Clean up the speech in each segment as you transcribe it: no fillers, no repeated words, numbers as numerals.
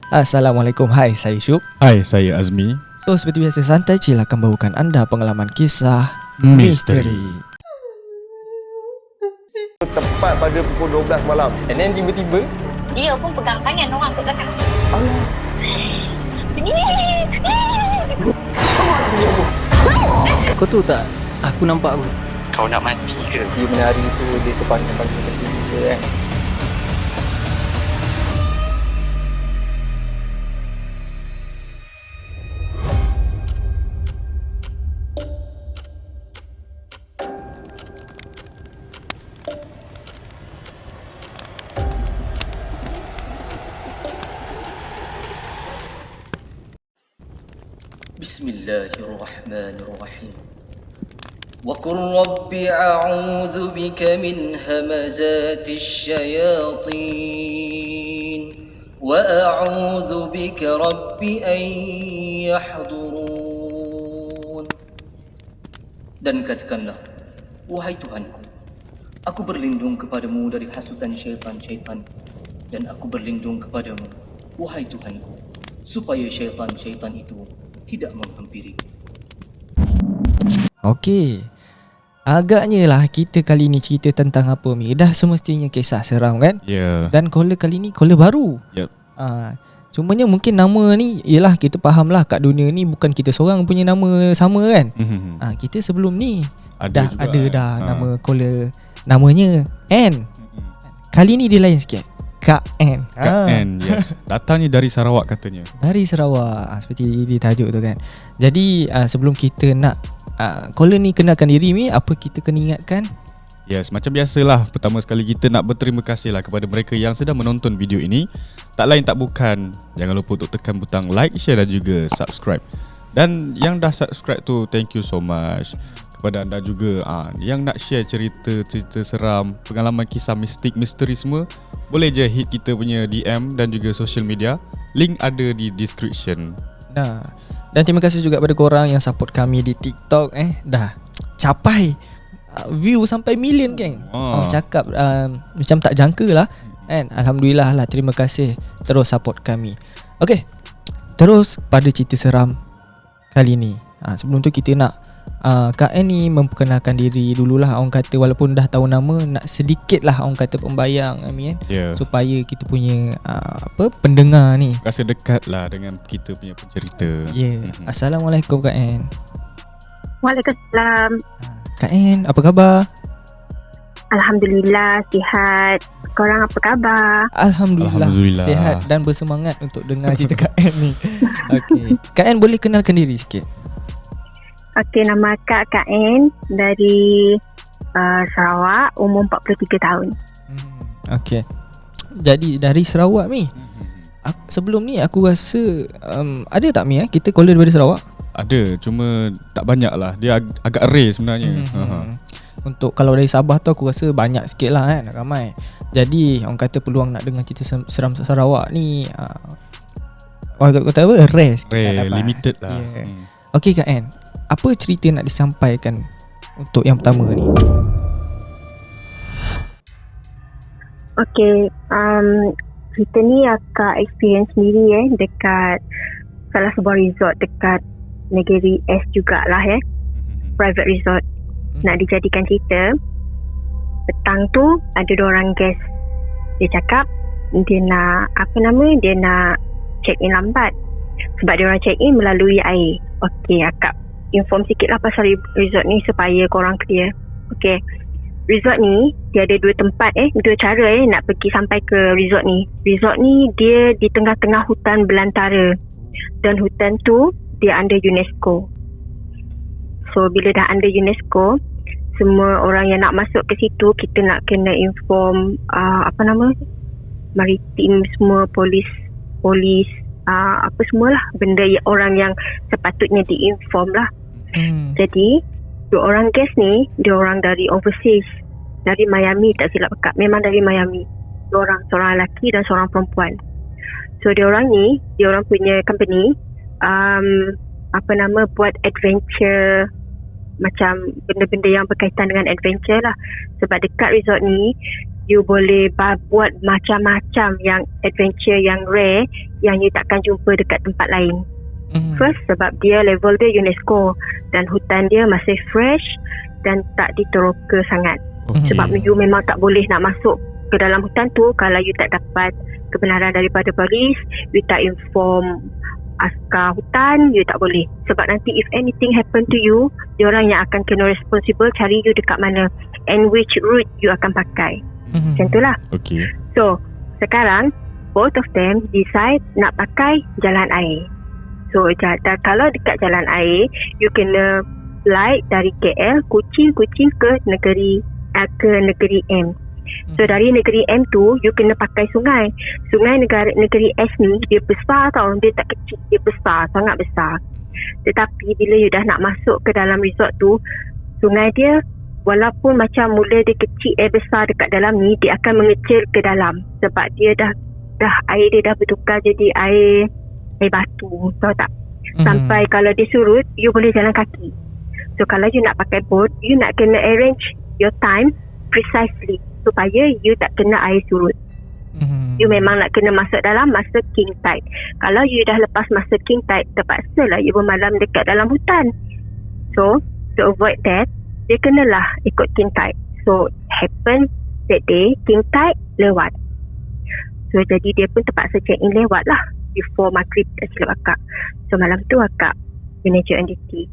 Assalamualaikum, hai saya Syuk. Hai, saya Azmi. So seperti biasa, Santai Chill akan bawakan anda pengalaman kisah Misteri. Tepat pada pukul 12 malam. And then tiba-tiba Dia pun pegang tangan orang kat belakang. Kau tahu tak, aku nampak apa? Kau nak mati ke? Dia menari tu, dia terpanjang-panjang kaki kita kan. Bismillahirrahmanirrahim. وقل رب أعوذ بك من همزات الشياطين وأعوذ بك رب أن يحضرون. Dan katakanlah, wahai Tuhanku, aku berlindung kepadamu dari hasutan syaitan-syaitan, dan aku berlindung kepadamu, wahai Tuhanku, supaya syaitan-syaitan itu tidak menghampiri. Okey, agaknya lah kita kali ni cerita tentang apa Mi? Dah semestinya kisah seram kan? Ya. Dan caller kali ni caller baru. Yep. Cumanya mungkin nama ni, yelah kita faham lah kat dunia ni bukan kita seorang punya nama sama kan? Kita sebelum ni Ada dah juga, ada dah nama caller, namanya N. Kali ni dia lain sikit, Kak N. Kak N, yes. Datangnya dari Sarawak katanya. Dari Sarawak, seperti di tajuk tu kan. Jadi sebelum kita nak caller ni kenalkan diri Mi, apa kita kena ingatkan? Yes, macam biasalah, pertama sekali kita nak berterima kasih lah kepada mereka yang sedang menonton video ini. Tak lain tak bukan, jangan lupa untuk tekan butang like, share dan juga subscribe. Dan yang dah subscribe tu, thank you so much. Kepada anda juga yang nak share cerita seram, pengalaman kisah mistik, misteri semua, boleh je hit kita punya DM dan juga social media. Link ada di description. Nah, dan terima kasih juga kepada korang yang support kami di TikTok. Dah capai view sampai million geng. Cakap macam tak jangka lah kan. Alhamdulillah lah, terima kasih terus support kami. Okey, terus pada cerita seram kali ni. Sebelum tu kita nak Kak N ni memperkenalkan diri dululah. Orang kata walaupun dah tahu nama, nak sedikit lah orang kata pembayang kan, supaya kita punya pendengar ni rasa dekat lah dengan kita punya pencerita. Assalamualaikum Kak N. Waalaikumsalam. Kak N, apa khabar? Alhamdulillah, sihat. Korang apa khabar? Alhamdulillah, sihat dan bersemangat untuk dengar cerita Kak N ni. Okey, Kak N boleh kenalkan diri sikit? Okey, nama Kak N dari Sarawak, umur 43 tahun. Okey. Jadi dari Sarawak Mi. Sebelum ni aku rasa ada tak Mi kita caller daripada Sarawak? Ada, cuma tak banyak lah. Dia agak rare sebenarnya. Untuk kalau dari Sabah tu aku rasa banyak sikit lah kan, ramai. Jadi orang kata peluang nak dengar cerita seram Sarawak ni orang kata apa, rare sikit, rare, limited lah. Okey Kak N, apa cerita nak disampaikan untuk yang pertama ni? Okey, kita ni akak experience sendiri dekat salah sebuah resort dekat negeri S jugalah private resort. Nak dijadikan cerita, petang tu ada 2 orang guest. Dia cakap dia nak dia nak check in lambat sebab dia orang check in melalui air. Okey, akak inform sikit lah pasal resort ni supaya korang clear. Okey, resort ni dia ada 2 tempat 2 cara nak pergi sampai ke resort ni. Resort ni dia di tengah-tengah hutan belantara, dan hutan tu dia under UNESCO. So bila dah under UNESCO, semua orang yang nak masuk ke situ, kita nak kena inform maritim semua, polis apa semualah benda orang yang sepatutnya diinform lah. Jadi 2 orang guest ni, dia orang dari overseas, dari Miami tak silap akak, memang dari Miami. 2 orang, seorang lelaki dan seorang perempuan. So dia orang ni, dia orang punya company buat adventure, macam benda-benda yang berkaitan dengan adventure lah. Sebab dekat resort ni You boleh buat macam-macam yang adventure yang rare yang you takkan jumpa dekat tempat lain. First, sebab dia level dia UNESCO dan hutan dia masih fresh dan tak diteroka sangat. Sebab you memang tak boleh nak masuk ke dalam hutan tu kalau you tak dapat kebenaran daripada polis, you tak inform askar hutan, you tak boleh. Sebab nanti if anything happen to you, diorang yang akan kena responsible cari you dekat mana and which route you akan pakai. Macam tu lah. Okay. So, sekarang both of them decide nak pakai jalan air. So, kalau dekat jalan air, you kena flight dari KL, Kuching ke negeri M. So, dari negeri M tu, you kena pakai sungai. Sungai negeri S ni, dia besar tau. Dia tak kecil, dia besar, sangat besar. Tetapi, bila you dah nak masuk ke dalam resort tu, sungai dia, walaupun macam mula dia kecil, air besar dekat dalam ni, dia akan mengecil ke dalam. Sebab dia dah air dia dah bertukar jadi air batu, tahu tak? Sampai kalau dia surut, you boleh jalan kaki. So kalau you nak pakai boat, you nak kena arrange your time precisely supaya you tak kena air surut. You memang nak kena masuk dalam masa king tide. Kalau you dah lepas masa king tide, terpaksalah you bermalam dekat dalam hutan. So to avoid that, dia kenalah ikut king tide. So happen that day, king tide lewat. So jadi dia pun terpaksa check in lewat lah before maghrib, tak silap akak. So malam tu akak manager on duty.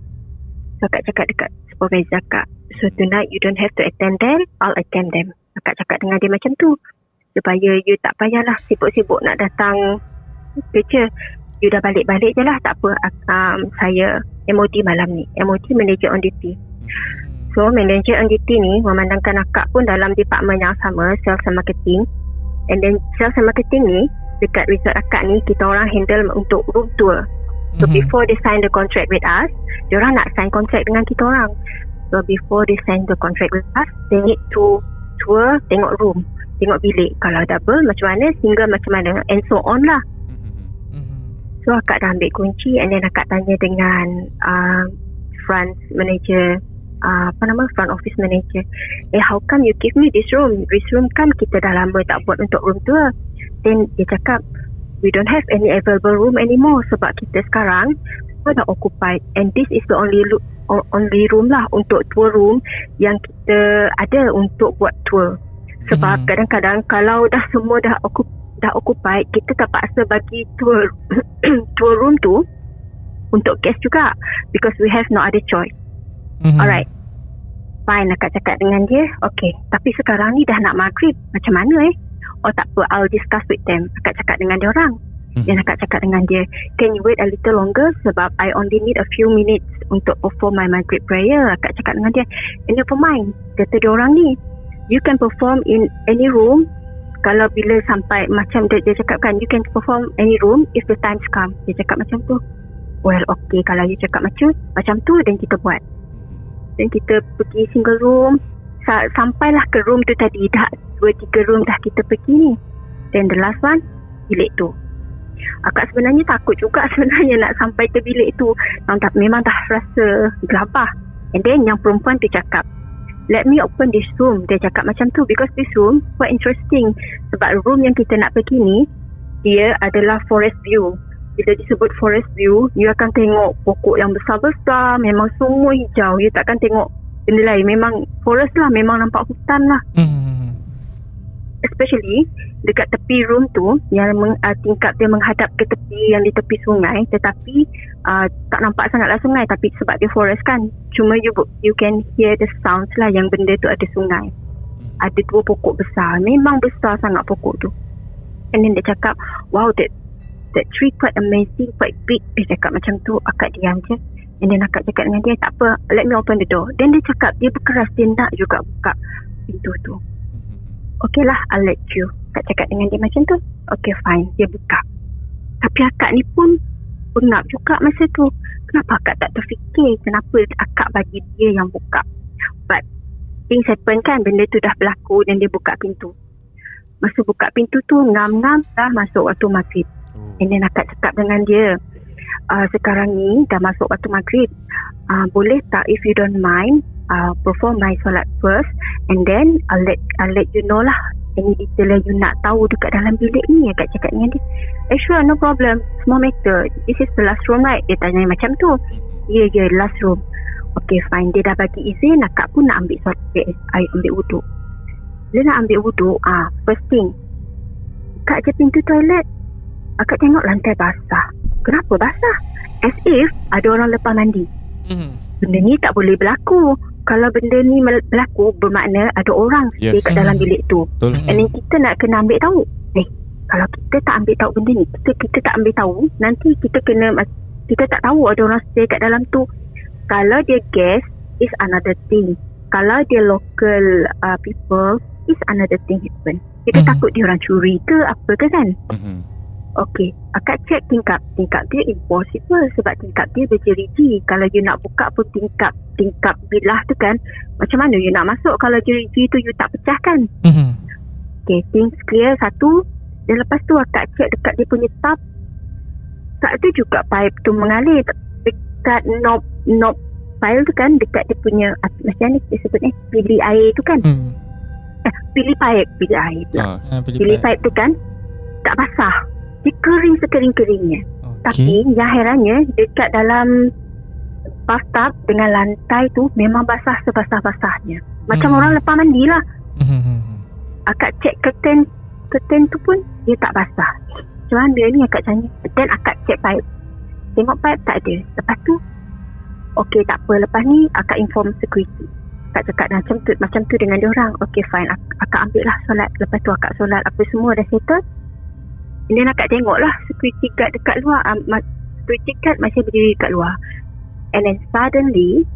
So akak cakap dekat supervisor akak, so tonight you don't have to attend them, I'll attend them. Akak cakap dengan dia macam tu supaya you tak payahlah sibuk-sibuk nak datang kerja. You dah balik-balik je lah, tak apa. Saya MOD malam ni, MOD manager on duty. So manager on duty ni memandangkan akak pun dalam department yang sama, sales and marketing. And then sales and marketing ni dekat resort akak ni, kita orang handle untuk room tour. So before they sign the contract with us, diorang nak sign contract dengan kita orang. So before they sign the contract with us, they need to tour, tengok room, tengok bilik. Kalau double macam mana, single macam mana, and so on lah. So akak dah ambil kunci, and then akak tanya dengan front manager, front office manager, how come you give me this room? This room kan kita dah lama tak buat untuk room tour. Then dia cakap, we don't have any available room anymore sebab kita sekarang semua dah occupied, and this is the only room lah untuk tour room yang kita ada untuk buat tour. Sebab kadang-kadang kalau dah semua dah occupied, kita terpaksa bagi tour room tu untuk guest juga, because we have no other choice. Alright, fine, akak cakap dengan dia, okay, tapi sekarang ni dah nak maghrib, macam mana Oh tak apa, I'll discuss with them. Akak cakap dengan dia orang. Dan akak cakap dengan dia, can you wait a little longer sebab I only need a few minutes untuk perform my maghrib prayer. Akak cakap dengan dia, never mind, kata dia orang ni, you can perform in any room. Kalau bila sampai macam dia cakapkan, you can perform any room if the times come. Dia cakap macam tu. Well, okay, kalau you cakap macam tu, dan kita buat. Dan kita pergi single room. Sampailah ke room tu tadi, dah 2-3 room dah kita pergi ni. Then the last one, bilik tu. Akak sebenarnya takut juga sebenarnya nak sampai ke bilik tu. Memang dah rasa gelabah. And then yang perempuan tu cakap, let me open this room. Dia cakap macam tu, because this room quite interesting. Sebab room yang kita nak pergi ni, dia adalah forest view. Bila disebut forest view, you akan tengok pokok yang besar-besar, memang semua hijau. You takkan tengok benda lain. Memang forest lah, memang nampak hutan lah. Especially dekat tepi room tu, yang tingkap dia menghadap ke tepi, yang di tepi sungai. Tetapi tak nampak sangatlah sungai, tapi sebab dia forest kan, cuma you can hear the sounds lah yang benda tu ada sungai. Ada 2 pokok besar, memang besar sangat pokok tu. And then dia cakap, wow, that tree quite amazing, quite big. Dia cakap macam tu. Akak diam je. And then akak cakap dengan dia, tak apa, let me open the door. Then dia cakap, dia berkeras, dia nak juga buka pintu tu. Okay lah, I'll let you. Akak cakap dengan dia macam tu. Okay, fine, dia buka. Tapi akak ni pun bengap juga masa tu. Kenapa akak tak terfikir kenapa akak bagi dia yang buka? But things happen kan, benda tu dah berlaku, dan dia buka pintu. Masa buka pintu tu, ngam-ngam dah masuk waktu maghrib. And then akak cakap dengan dia, sekarang ni dah masuk waktu maghrib, boleh tak, if you don't mind, perform my solat first, and then I'll let you know lah any detail yang you nak tahu dekat dalam bilik ni, akak cakap dengan dia, sure, no problem, small matter, this is the last room right? Dia tanya macam tu. Ya, last room. Okay, fine. Dia dah bagi izin, akak pun nak ambil ambil wuduk. Dia nak ambil wuduk, first thing, buka je pintu toilet, akak tengok lantai basah. Kenapa basah? As if ada orang lepas mandi. Benda ni tak boleh berlaku. Kalau benda ni berlaku, bermakna ada orang stay kat dalam bilik tu. Betul. And then kita nak kena ambil tahu. Kalau kita tak ambil tahu benda ni, kita tak ambil tahu, nanti kita tak tahu ada orang stay kat dalam tu. Kalau dia guest, is another thing. Kalau dia local people, is another thing happen. Kita takut dia orang curi ke apa ke kan? Okay, akak check tingkap dia impossible sebab tingkap dia berjeriji. Kalau you nak buka pun tingkap bilah tu kan, macam mana you nak masuk kalau jeriji tu you tak pecah kan? Okay, things clear satu. Dan lepas tu akak check dekat dia punya tap, tak ada juga pipe tu mengalir dekat knob pile tu kan, dekat dia punya macam ni dia sebut bilik air tu kan. Bilik air pula. Bilik pipe tu kan tak basah. Dia kering sekering-keringnya. Tapi yang herannya, dekat dalam bathtub dengan lantai tu memang basah sebasah-basahnya. Macam orang lepas mandi lah. Akak check curtain tu pun dia tak basah. Macam mana ni akak tanya. Dan akak check pipe. Tengok pipe tak ada. Lepas tu, okay tak apa. Lepas ni akak inform security. Akak cakap macam tu dengan dia orang. Okay fine. Akak ambil lah solat. Lepas tu akak solat. Apa semua dah settle. And then akak tengok lah security guard dekat luar. Security guard masih berdiri dekat luar. And then suddenly,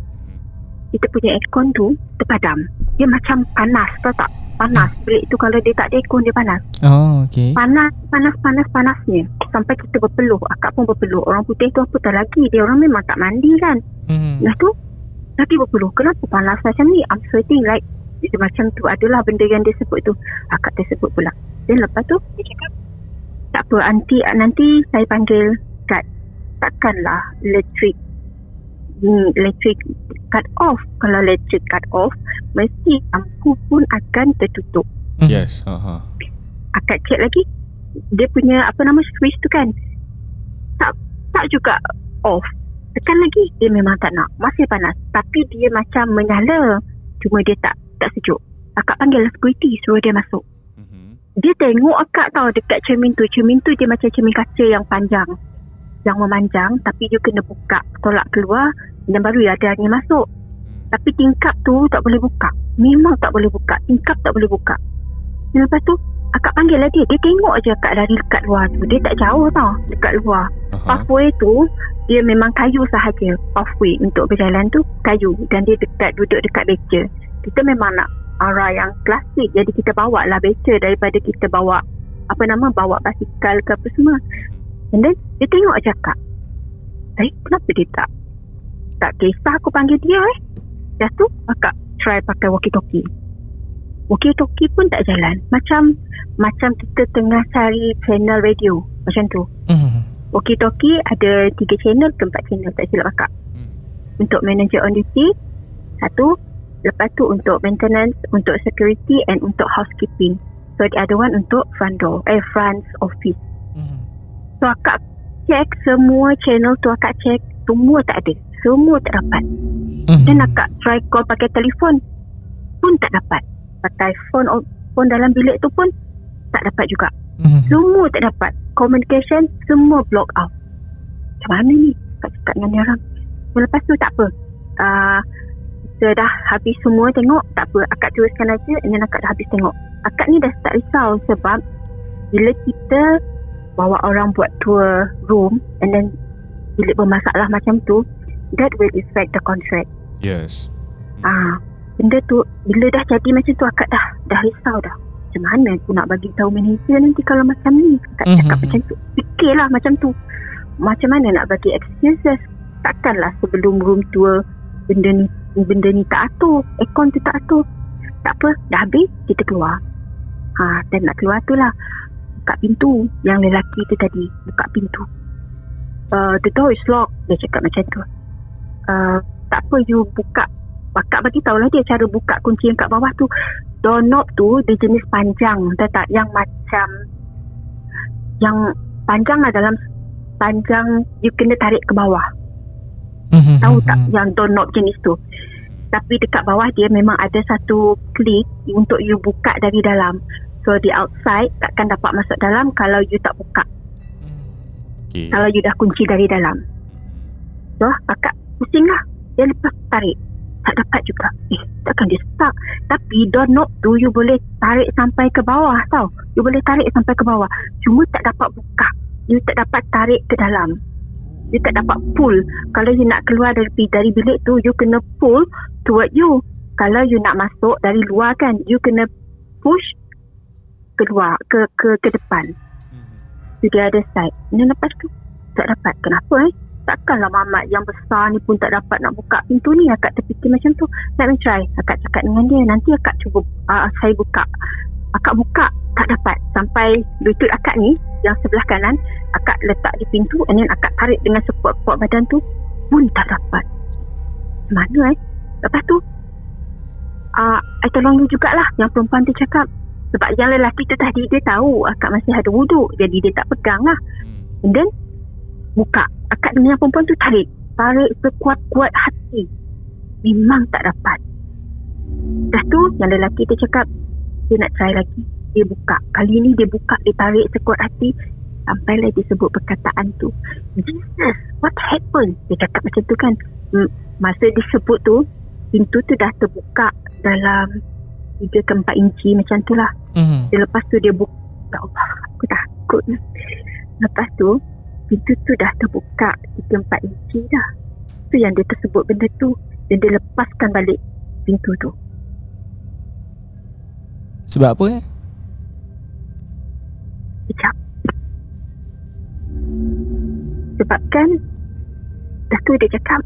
kita punya aircon tu terpadam. Dia macam panas, tahu tak? Panas. Bilik tu kalau dia tak ada aircon, dia panas. Oh, okay. Panasnya. Sampai kita berpeluh. Akak pun berpeluh. Orang putih tu apa tak lagi. Dia orang memang tak mandi kan. Lepas tu, lagi berpeluh. Kenapa panas macam ni? I'm sweating like. Dia macam tu. Adalah benda yang dia sebut tu. Akak tersebut pula. Dan lepas tu, dia cakap, tak apa, nanti saya panggil guard. Takkanlah elektrik cut off. Kalau elektrik cut off, mesti lampu pun akan tertutup. Yes. Akak check lagi, dia punya switch tu kan, tak juga off. Tekan lagi, dia memang tak nak. Masih panas. Tapi dia macam menyala. Cuma dia tak sejuk. Akak panggil security, suruh dia masuk. Dia tengok akak tahu dekat cermin tu. Cermin tu dia macam cermin kaca yang panjang, yang memanjang. Tapi dia kena buka, tolak keluar, dan baru ada angin masuk. Tapi tingkap tu tak boleh buka. Memang tak boleh buka. Tingkap tak boleh buka. Dan lepas tu akak panggil lah dia. Dia tengok je akak dari dekat luar tu. Dia tak jauh tau dekat luar. Pathway tu dia memang kayu sahaja. Pathway untuk berjalan tu kayu. Dan dia duduk dekat beca. Kita memang nak arah yang klasik. Jadi kita bawa lah beca daripada kita bawa bawa basikal ke apa semua. And then dia tengok je akak. Kenapa dia tak kisah aku panggil dia Dah tu akak try pakai walkie-talkie. Walkie-talkie pun tak jalan. Macam kita tengah cari channel radio. Macam tu. Walkie-talkie ada 3 channel ke 4 channel, tak silap akak. Untuk manager on duty 1, lepas tu untuk maintenance, untuk security and untuk housekeeping. So the other one untuk front office. So akak check semua channel tu, akak check semua tak ada. Semua tak dapat. Dan akak try call pakai telefon pun tak dapat. Pakai phone dalam bilik tu pun tak dapat juga. Semua tak dapat. Communication semua block out. Macam mana ni? Akak cakap dengan dia orang. Lepas tu tak apa. Kita dah habis semua tengok. Tak apa. Akak teruskan aja. Dan akak dah habis tengok. Akak ni dah tak risau sebab bila kita bawa orang buat tour room and then bilik bermasalah macam tu, that will affect the contract. Yes. Benda tu bila dah jadi macam tu, akak dah risau dah. Macam mana aku nak bagi tahu manager nanti kalau macam ni? Akak cakap macam tu. Fikirlah macam tu. Macam mana nak bagi excuses? Takkanlah sebelum room tour benda ni tak atur, aircon tu tak atur. Tak apa, dah habis kita keluar. Dan nak keluar tu lah, buka pintu. Yang lelaki tu tadi buka pintu. The door is locked. Dia cakap macam tu. Tak apa, you buka Akak bagi tahulah dia cara buka kunci yang kat bawah tu. Doorknob tu dia jenis panjang, tahu tak? Yang macam yang panjang lah, dalam panjang you kena tarik ke bawah. Tahu tak yang doorknob jenis tu? Tapi dekat bawah dia memang ada satu klik untuk you buka dari dalam. So di outside takkan dapat masuk dalam kalau you tak buka. Okay. Kalau you dah kunci dari dalam. So akak pusing lah. Dia lepas tarik, tak dapat juga. Takkan dia stuck. Tapi doorknob tu you boleh tarik sampai ke bawah tau. You boleh tarik sampai ke bawah. Cuma tak dapat buka. You tak dapat tarik ke dalam. You tak dapat pull. Kalau you nak keluar dari bilik tu, you kena pull toward you. Kalau you nak masuk dari luar kan, you kena push keluar ke depan. To the other side. Dan lepas tu tak dapat. Kenapa Takkanlah mamat yang besar ni pun tak dapat nak buka pintu ni. Akak terfikir macam tu. Let me try. Akak cakap dengan dia, nanti akak cuba saya buka. Akak buka, tak dapat. Sampai lutut akak ni yang sebelah kanan, akak letak di pintu, and then akak tarik dengan support badan tu, pun tak dapat. Mana Lepas tu I tolong you jugalah. Yang perempuan tu cakap, sebab yang lelaki tu tadi dia tahu akak masih ada wuduk, jadi dia tak pegang lah. And then buka. Akak dengan yang perempuan tu tarik sekuat-kuat hati, memang tak dapat. Dah tu yang lelaki tu cakap dia nak try lagi. Dia buka. Kali ni dia buka, dia tarik sekuat hati, sampailah dia sebut perkataan tu, Jesus, what happened? Dia cakap macam tu kan. Masa dia sebut tu, pintu tu dah terbuka dalam 3 ke 4 inci macam tu lah. Dia lepas tu dia buka. Ya Allah, aku takut. Lepas tu pintu tu dah terbuka 3-4 inci dah. Tu yang dia tersebut benda tu, dan dia lepaskan balik pintu tu. Sebab apa Sekejap. Sebabkan dah tu dia cakap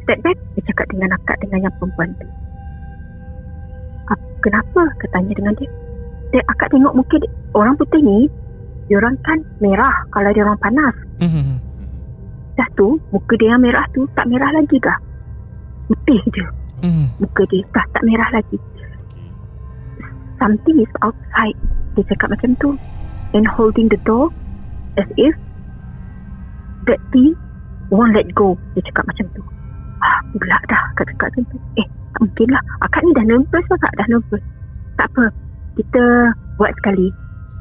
step back. Dia cakap dengan akak, dengan yang perempuan tu, kenapa? Katanya dengan dia. Akak tengok muka dia, orang putih ni, diorang kan merah kalau diorang panas. Dah tu muka dia yang merah tu tak merah lagi kah? Putih je. Muka dia tak merah lagi. Something is outside. Dia cakap macam tu, and holding the door as if that thing won't let go. Dia cakap macam tu. Pula dah akak cakap macam tu. Tak mungkin lah. Akak ni dah nervous lah kak. Dah nervous. Tak apa, kita buat sekali.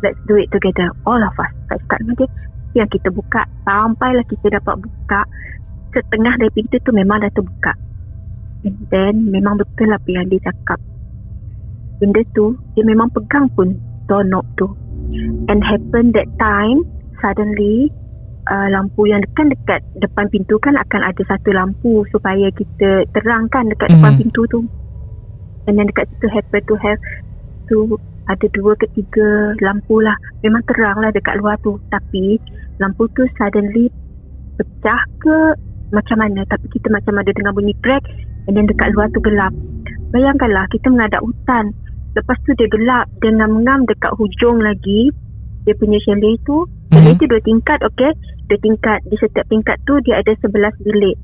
Let's do it together, all of us. Saya cakap dengan dia. Yang kita buka, sampailah kita dapat buka setengah dari pintu tu, memang dah terbuka. And then memang betul apa yang dia cakap. Benda tu dia memang pegang pun doorknob tu. And happen that time, suddenly lampu yang dekat depan pintu kan akan ada satu lampu supaya kita terangkan dekat depan pintu tu. And then dekat situ happen to have tu ada 2 ke 3 lampu lah. Memang terang lah dekat luar tu. Tapi lampu tu suddenly pecah ke macam mana. Tapi kita macam ada dengar bunyi crack, and then dekat luar tu gelap. Bayangkanlah kita menghadap hutan. Lepas tu dia gelap, dia ngam-ngam dekat hujung lagi. Dia punya chalet tu, chalet tu 2 tingkat, okay? 2 tingkat. Di setiap tingkat tu dia ada 11 bilik.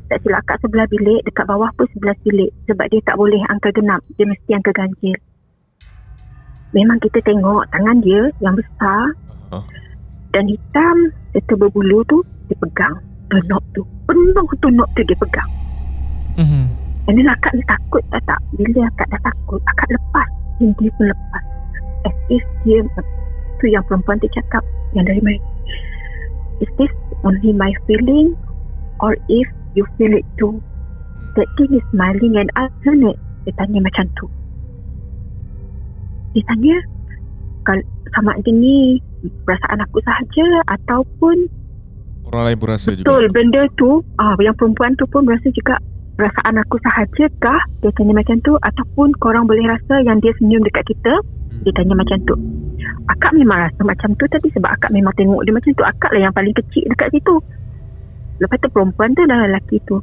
Tak silap kat sebelah bilik, dekat bawah pun 11 bilik. Sebab dia tak boleh angka genap, dia mesti angka ganjil. Memang kita tengok tangan dia yang besar dan hitam serta berbulu tu, dia pegang doorknob tu. Penuh doorknob tu dia pegang. Dan then akak ni takut tak? Bila akak dah takut, akak lepas. Dan dia pun lepas. As if dia, tu yang perempuan tu cakap, yang dari mana, is this only my feeling, or if you feel it too? That thing is smiling and alternate. Dia tanya macam tu. Dia tanya, kalau sama ada ni perasaan aku sahaja ataupun orang lain pun rasa juga. Betul, benda tu yang perempuan tu pun berasa juga, perasaan aku sahajakah? Dia tanya macam tu. Ataupun korang boleh rasa yang dia senyum dekat kita? Dia tanya macam tu. Akak memang rasa macam tu tadi, sebab akak memang tengok dia macam tu. Akak lah yang paling kecil dekat situ. Lepas tu perempuan tu dan lelaki tu,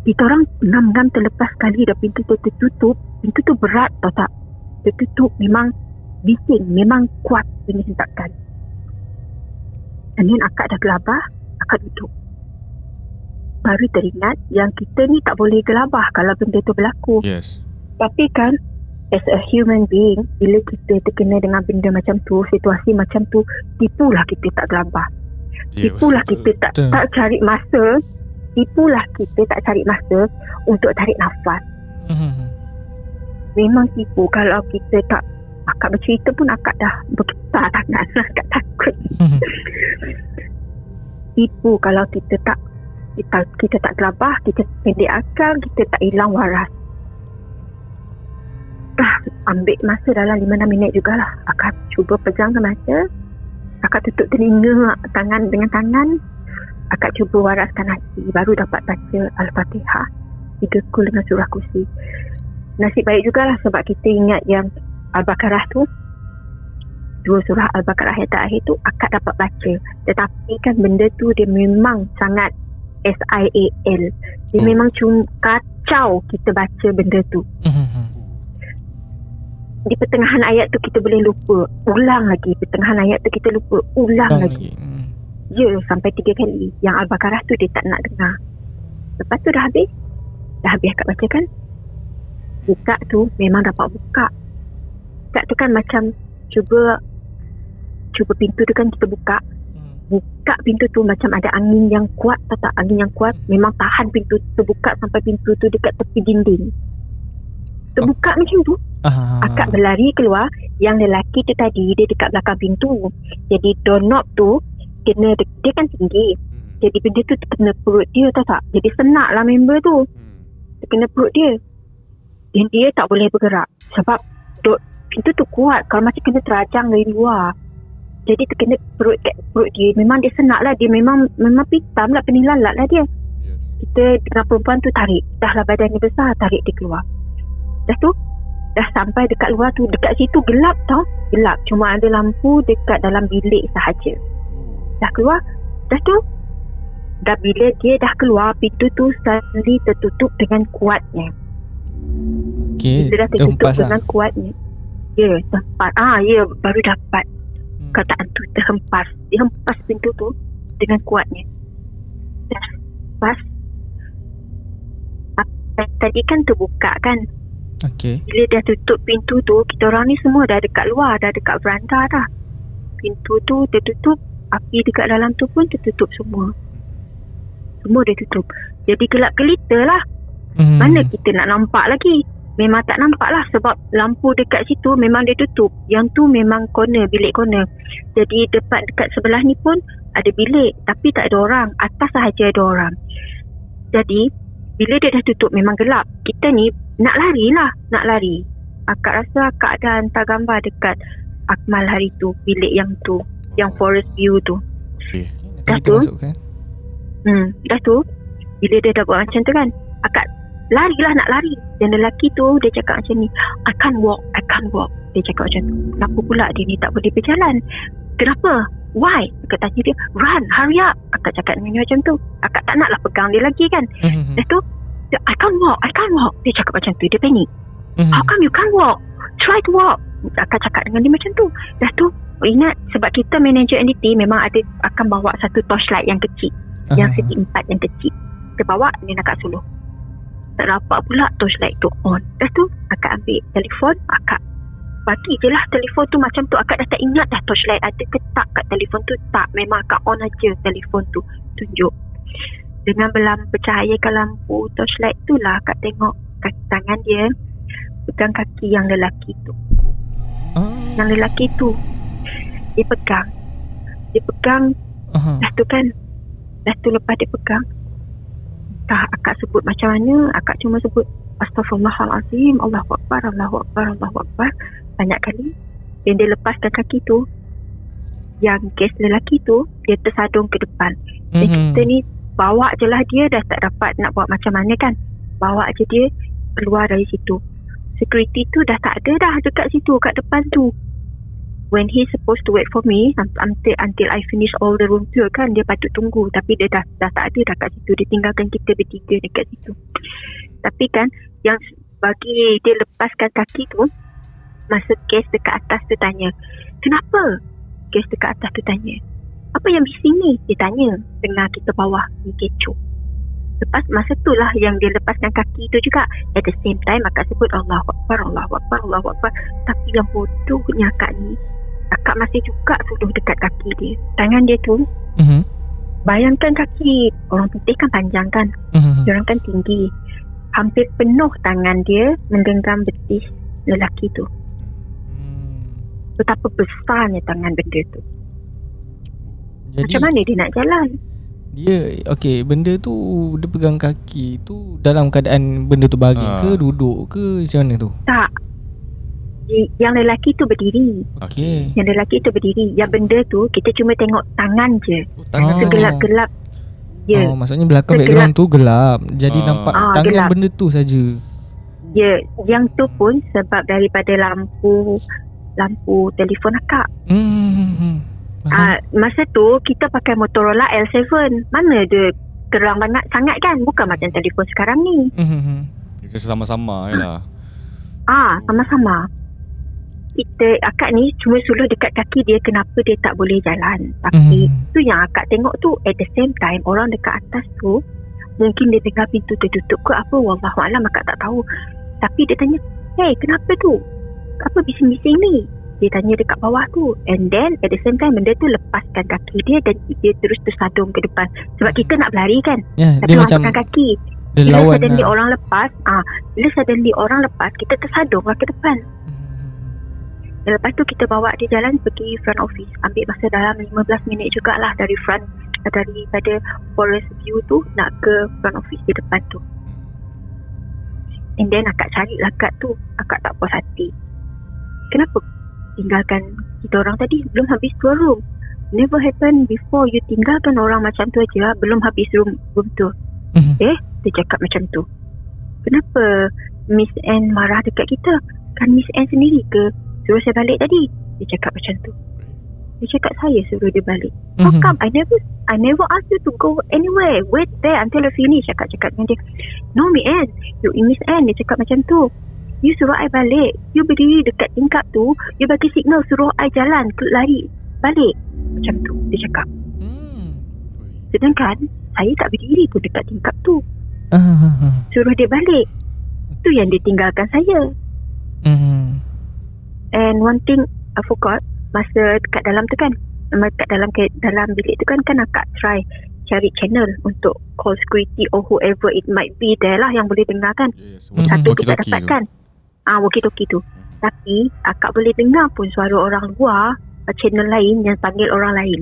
kita orang ngam-ngam terlepas sekali dah pintu tu tertutup. Pintu tu berat tau tak? Tertutup, memang bising, memang kuat punya hentakan. Dan then akak dah gelabah, akak duduk. baru teringat yang kita ni tak boleh gelabah kalau benda tu berlaku. Yes. Tapi kan, as a human being, bila kita terkena dengan benda macam tu, situasi macam tu, tipulah kita tak gelabah. Ya, Tipulah betul. kita tak cari masa. Tipulah kita tak cari masa untuk tarik nafas. Memang tipu. Kalau kita tak, akak bercerita pun akak dah bergetar tangan. Akak takut. Tipu kalau kita tak gelabah, kita pendek akal, kita tak hilang waras. Ambil masa dalam 5-6 minit jugalah. Akak cuba pejamkan mata. Akak tutup telinga tangan dengan tangan. Akak cuba waraskan hati. Baru dapat baca Al-Fatihah 3 kul dengan surah kursi. Nasib baik jugalah sebab kita ingat yang Al-Baqarah tu, 2 surah Al-Baqarah ayat terakhir tu akak dapat baca. Tetapi kan benda tu dia memang sangat SIAL. Dia memang cuma kacau kita baca benda tu. Di pertengahan ayat tu kita boleh lupa, ulang lagi. Pertengahan ayat tu kita lupa, ulang lagi. Ya, sampai 3 kali. Yang Al-Baqarah tu dia tak nak dengar. Lepas tu dah habis akak baca kan. Buka tu memang dapat buka. Buka tu kan macam cuba pintu tu kan kita buka. Buka pintu tu macam ada angin yang kuat. Tak angin yang kuat memang tahan pintu terbuka sampai pintu tu dekat tepi dinding. Terbuka macam tu. Akak berlari keluar. Yang lelaki tu tadi dia dekat belakang pintu. Jadi doorknob tu dia kan tinggi. Jadi benda tu terkena perut dia, tahu tak? Jadi senak lah member tu. Terkena perut dia. Dan dia tak boleh bergerak. Sebab pintu tu kuat. Kalau macam kena terajang dari luar. Jadi terkena perut dia. Memang dia senak lah. Dia memang pitam lah. Pening lalat lah dia. Kita dengan perempuan tu tarik. Dah lah badan dia besar. Tarik dia keluar. Dah sampai dekat luar tu. Dekat situ gelap tau. Gelap. Cuma ada lampu dekat dalam bilik sahaja. Dah keluar. Dah bila dia dah keluar, pintu tu suddenly tertutup dengan kuatnya. Okay, dia dah tertutup dengan kuatnya. Ya, tempat. Ya, baru dapat kataan tu, terhempas. Dia hempas pintu tu dengan kuatnya. Dah hempas. Tadi kan terbuka kan. Okay. Bila dah tutup pintu tu, kita orang ni semua dah dekat luar, dah dekat veranda dah. Pintu tu tertutup. Api dekat dalam tu pun tertutup semua. Semua dia tutup. Jadi gelap gelita lah. Mana kita nak nampak lagi? Memang tak nampak lah. Sebab lampu dekat situ memang dia tutup. Yang tu memang corner, bilik corner. Jadi dekat sebelah ni pun ada bilik. Tapi tak ada orang. Atas sahaja ada orang. Jadi bila dia dah tutup memang gelap. Kita ni nak lari lah. Nak lari. Akak rasa akak ada hantar gambar dekat Akmal hari tu. Bilik yang tu. Yang forest view tu. Okay. Dah Kita tu masuk kan? dah tu bila dia dah buat macam tu kan, akak larilah nak lari. Dan lelaki tu dia cakap macam ni, I can't walk. Dia cakap macam tu. Kenapa pula dia ni tak boleh berjalan? Kenapa? Why? Akak tanya dia, run, hurry up. Akak cakap dengan dia macam tu. Akak tak naklah pegang dia lagi kan. Dah tu I can't walk. Dia cakap macam tu. Dia panik. How come you can't walk? Try to walk. Akak cakap dengan dia macam tu. Dah tu ingat sebab kita manager entity memang akan bawa satu torchlight yang kecil. Yang segi 4 yang kecil. Kita bawa, dia nak kat suluh. Tak dapat pula torchlight tu on. Dah tu akak ambil telefon. Akak bagi je lah telefon tu macam tu. Akak dah tak ingat dah torchlight ada ke tak kat telefon tu. Tak, memang akak on aja telefon tu. Tunjuk. Dengan bercahayakan lampu torchlight tu lah akak tengok kaki tangan dia pegang kaki yang lelaki tu. Yang lelaki tu dia pegang. Dah tu kan, dah tu lepas dia pegang, entah akak sebut macam mana. Akak cuma sebut Astaghfirullahalazim, Allahu Akbar, Allahu Akbar, Allahu Akbar banyak kali. Dan dia lepaskan kaki tu. Yang kes lelaki tu dia tersadung ke depan. Dan kita ni bawa je lah dia. Dah tak dapat nak buat macam mana kan. Bawa je dia keluar dari situ. Security tu dah tak ada dah dekat situ, kat depan tu. When he supposed to wait for me until I finish all the room tour kan, dia patut tunggu. Tapi dia dah tak ada dah kat situ. Dia tinggalkan kita bertiga dekat situ. Tapi kan yang bagi dia lepaskan kaki tu, masa kes dekat atas tu tanya, kenapa? Kes dekat atas tu tanya, apa yang bising ni? Dia tanya. Dengar kita bawah ni kecoh. Lepas masa tu lah yang dia lepaskan kaki tu juga. At the same time akak sebut Allahu Akbar, Allahu Akbar, Allahu Akbar. Tapi yang bodohnya akak ni, akak masih juga suruh dekat kaki dia. Tangan dia tu, bayangkan kaki orang putih kan panjang kan, diorang kan tinggi. Hampir penuh tangan dia menggenggam betis lelaki tu. Betapa besarnya tangan benda tu. Jadi Macam mana dia nak jalan? dia okey, benda tu dia pegang kaki tu dalam keadaan benda tu baring ke, duduk ke, macam mana tu? Tak. Yang lelaki tu berdiri. Okey. Yang lelaki tu berdiri. Yang benda tu kita cuma tengok tangan je. Tangan Ah. Segelap-gelap. Ya. Oh, maksudnya belakang Segelap. background tu gelap. Jadi nampak tangan gelap. benda tu saja. Ya, yang tu pun sebab daripada lampu telefon akak. Masa tu kita pakai Motorola L7. Mana dia terang sangat kan? Bukan macam telefon sekarang ni. Kita sama-sama je lah. Sama-sama. Akak ni cuma suluh dekat kaki dia kenapa dia tak boleh jalan. Tapi tu yang akak tengok tu, at the same time orang dekat atas tu mungkin dia dengar pintu tertutup ke apa, wallahualam akak tak tahu. Tapi dia tanya, "Hey, kenapa tu? Apa bising-bising ni?" Dia tanya dekat bawah tu. And then at the same time benda tu lepaskan kaki dia dan dia terus tersadung ke depan. Sebab kita nak berlari kan. Ya, Tapi dia orang macam pegang kaki. dia Bila lawan suddenly lah. orang lepas, kita tersadung lah ke depan. Dan lepas tu kita bawa dia jalan pergi front office. Ambil masa dalam 15 minit jugalah daripada forest view tu nak ke front office di depan tu. And then akak carilah kat tu. Akak tak puas hati. Kenapa tinggalkan kita orang tadi? Belum habis 2 room. Never happen before you tinggalkan orang macam tu aja. Belum habis room tu. Dia cakap macam tu. Kenapa Miss Anne marah dekat kita? Kan Miss Anne sendiri ke suruh saya balik tadi? Dia cakap macam tu. Dia cakap saya suruh dia balik. How come? I never ask you to go anywhere. Wait there until I finish. Cakap dengan dia. No, Miss Anne. Dia cakap macam tu. You suruh I balik. You berdiri dekat tingkap tu. You bagi signal suruh I jalan, lari balik. Macam tu dia cakap. Sedangkan saya tak berdiri pun dekat tingkap tu. Suruh dia balik. Tu yang dia tinggalkan saya. And one thing I forgot, masa dekat dalam tu kan, kat dalam bilik tu kan akak try cari channel untuk call security or whoever it might be there lah yang boleh dengar kan. Satu tu tak dapat kan. Walkie-talkie tu. Tapi akak boleh dengar pun suara orang luar, channel lain yang panggil orang lain.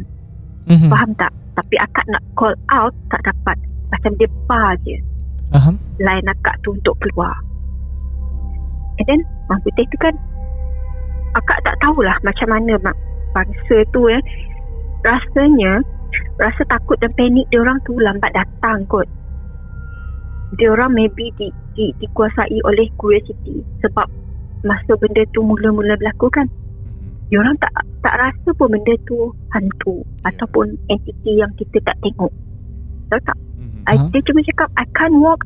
Faham tak? Tapi akak nak call out tak dapat. Macam dia bar je line akak tu untuk keluar. And then Mak Putih tu kan, akak tak tahulah macam mana bangsa tu rasa takut dan panik. Dia orang tu lambat datang kot. Dia orang maybe dikuasai oleh curiosity. Sebab masa benda tu mula-mula berlaku kan, dia orang tak rasa pun benda tu hantu ataupun entiti yang kita tak tengok. Tahu tak? Dia cuma cakap I can't walk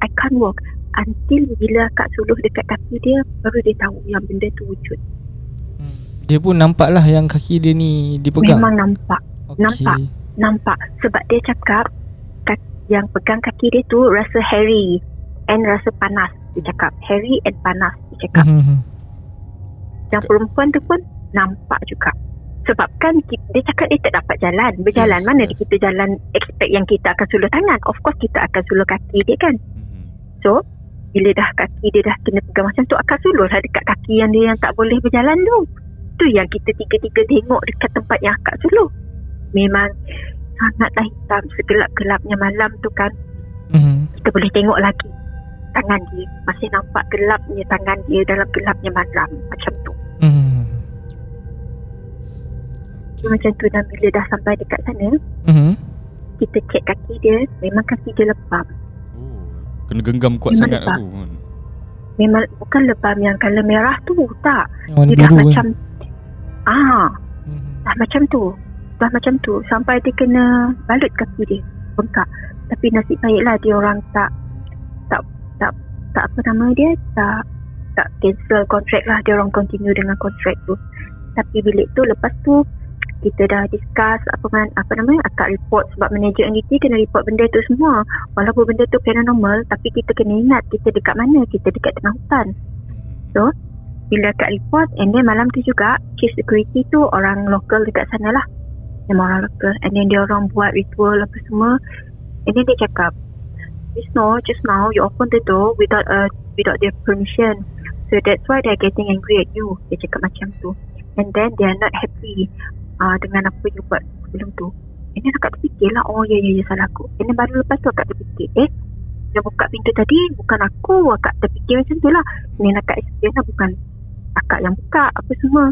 until bila akak suluh dekat kaki dia, baru dia tahu yang benda tu wujud. Dia pun nampak lah yang kaki dia ni dipegang. Memang nampak. Okay. Nampak. Sebab dia cakap yang pegang kaki dia tu rasa hairy and rasa panas. Dia cakap hairy and panas. Dia cakap. Yang perempuan tu pun nampak juga. Sebab kan dia cakap dia tak dapat berjalan. Mana kita jalan expect yang kita akan suluh tangan. Of course kita akan suluh kaki dia kan. So bila dah kaki dia dah kena pegang macam tu, akak suluh lah dekat kaki yang dia yang tak boleh berjalan tu. Tu yang kita tiga-tiga tengok dekat tempat yang akak suluh. Memang sangatlah hitam, segelap-gelapnya malam tu kan. Kita boleh tengok lagi tangan dia. Masih nampak gelapnya tangan dia dalam gelapnya malam. Macam tu. Macam tu. Dan bila dah sampai dekat sana, kita cek kaki dia. Memang kaki dia lebam. Kena genggam kuat Memang sangat lebam. tu. Memang bukan lebam yang color merah tu. Tak. Yang warna Dia dah biru macam dah macam tu. Dah macam tu. Sampai dia kena balut kaki dia. Bengkak. Tapi nasib baiklah dia orang tak apa nama dia, tak cancel kontrak lah. Dia orang continue dengan kontrak tu. Tapi bilik tu lepas tu kita dah discuss apa namanya akak report, sebab manager entity kena report benda tu semua. Walaupun benda tu paranormal, tapi kita kena ingat kita dekat mana, kita dekat tengah hutan. So bila akak report, and then malam tu juga chief security tu orang lokal dekat sana lah, memang orang lokal, and then dia orang buat ritual apa semua, and then dia cakap, just now you open the door without their permission, so that's why they're getting angry at you. Dia cakap macam tu, and then they are not happy dengan apa you buat sebelum tu. And then akak terfikir lah, oh ya salah aku. And then baru lepas tu akak terfikir, yang buka pintu tadi bukan aku. Akak terfikir macam tu lah. And then akak explain lah, bukan akak yang buka apa semua,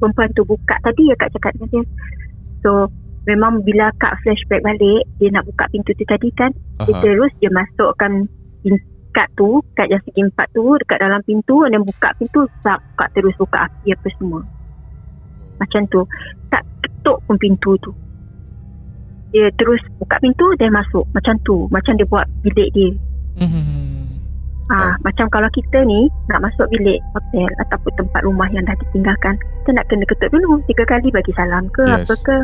perempuan tu buka tadi, akak cakap dengan dia. So memang bila akak flashback balik, dia nak buka pintu tu tadi kan, dia terus dia masukkan kat tu, kat yang segi 4 tu dekat dalam pintu, dan buka pintu, akak terus buka api apa semua macam tu. Tak ketuk pun pintu tu, dia terus buka pintu dan masuk macam tu, macam dia buat bilik dia. Macam kalau kita ni nak masuk bilik hotel ataupun tempat rumah yang dah ditinggalkan, kita nak kena ketuk dulu 3 kali bagi salam ke, apa ke.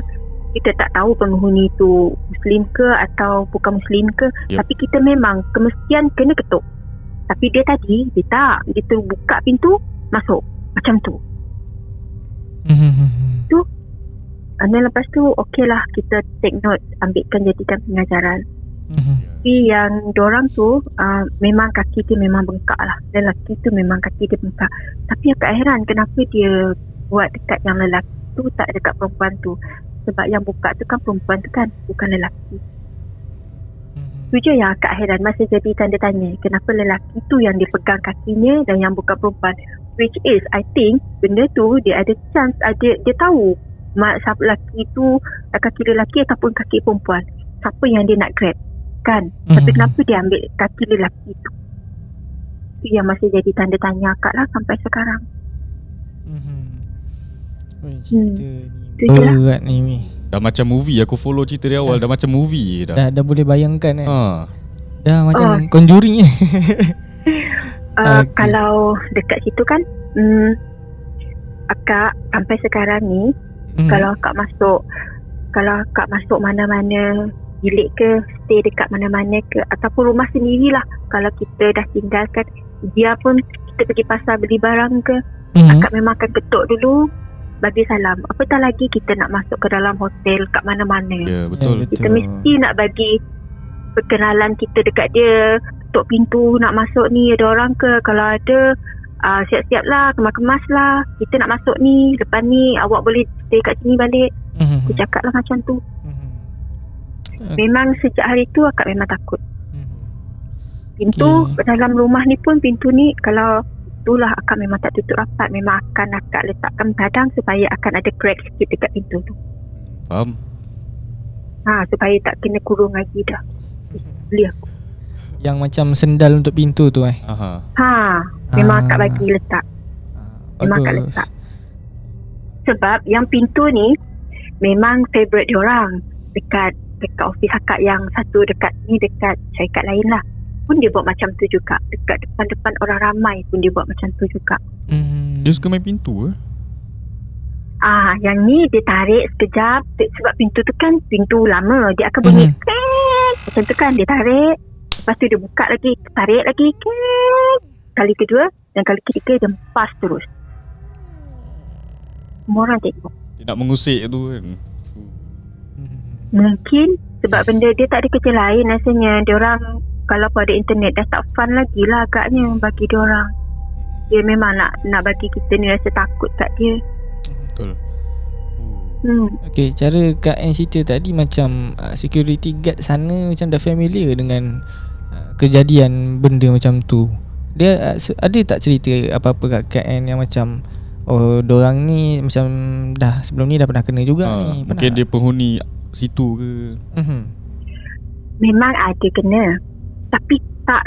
Kita tak tahu penghuni tu Muslim ke atau bukan Muslim ke, tapi kita memang kemestian kena ketuk. Tapi dia tadi, dia tak, dia tu buka pintu, masuk macam tu. Tu, dan lepas tu okey lah, kita take note, ambilkan jadikan pengajaran. Tapi yang dorang tu memang kaki dia memang bengkak lah. Lelaki tu memang kaki dia bengkak. Tapi akak heran kenapa dia buat dekat yang lelaki tu, tak dekat perempuan tu. Sebab yang buka tu kan perempuan tu kan, bukan lelaki. Tu je yang akak heran, masih jadi tanda tanya, kenapa lelaki tu yang dia pegang kakinya dan yang bukan perempuan. Which is, I think benda tu dia ada chance, dia tahu siapa lelaki tu, kaki lelaki ataupun kaki perempuan, siapa yang dia nak grab kan. Tapi kenapa dia ambil kaki lelaki tu? Itu yang masih jadi tanda tanya akak lah sampai sekarang. Cerita ni berat ni Mi. Dah macam movie. Aku follow cerita dia awal, dah macam movie dah. Dah boleh bayangkan kan. Dah macam Conjuring ni. Kalau dekat situ kan, akak sampai sekarang ni, kalau akak masuk mana-mana bilik ke, stay dekat mana-mana ke, ataupun rumah sendirilah, kalau kita dah tinggalkan, dia pun kita pergi pasar beli barang ke, akak memang akan ketuk dulu bagi salam. Apatah lagi kita nak masuk ke dalam hotel, kat mana-mana. Ya, betul. Kita mesti nak bagi perkenalan kita dekat dia, ketuk pintu nak masuk ni, ada orang ke, kalau ada siap-siap lah, kemas-kemas lah, kita nak masuk ni, lepas ni awak boleh stay kat sini balik. Dia cakap lah macam tu. Memang sejak hari tu akak memang takut. Pintu dalam rumah ni pun, pintu ni kalau itulah akak memang tak tutup rapat, memang akan akak letakkan badang supaya akan ada crack sikit dekat pintu tu. Faham? Supaya tak kena kurung lagi dah. Beli aku. Yang macam sendal untuk pintu tu memang akak bagi letak. Memang akak letak. Sebab yang pintu ni memang favourite diorang. Dekat office akak yang satu dekat ni, dekat syarikat lain lah, pun dia buat macam tu juga. Dekat depan-depan orang ramai pun dia buat macam tu juga. Dia suka main pintu ke? Yang ni dia tarik sekejap, sebab pintu tu kan pintu lama, dia akan bunyi macam tu kan, dia tarik, lepas tu dia buka lagi, tarik lagi, kali kedua dan kali ketiga dia lepas terus. Semua orang tengok. Dia nak mengusik tu kan. Mungkin sebab benda dia tak ada kerja lain rasanya. Diorang kalau pada internet dah tak fun lagi lah agaknya bagi diorang. Dia memang nak bagi kita ni rasa takut kat dia. Betul. Okay, cara Kak Ann cerita tadi macam security guard sana macam dah familiar dengan kejadian benda macam tu. Dia ada tak cerita apa-apa kat Kak Ann yang macam, oh dorang ni macam dah sebelum ni dah pernah kena juga ni. Mungkin dia penghuni situ ke? Memang ada kena, tapi tak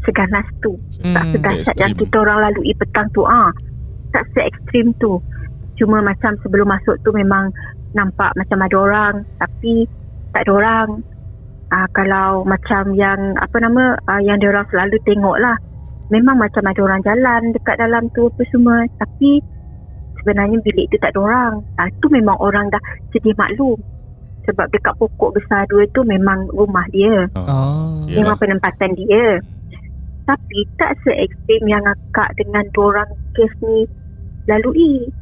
seganas tu, tak sedahsyat yang kita orang lalui petang tu. Tak se-ekstrim tu. Cuma macam sebelum masuk tu memang nampak macam ada orang, tapi tak ada orang. Kalau macam yang yang dia orang selalu tengok lah, memang macam ada orang jalan dekat dalam tu apa semua, tapi sebenarnya bilik tu tak ada orang. Tu memang orang dah sedia maklum. Sebab dekat pokok besar 2 tu memang rumah dia. Memang penempatan dia. Tapi tak se-ekstrim yang akak dengan dorang kes ni lalui.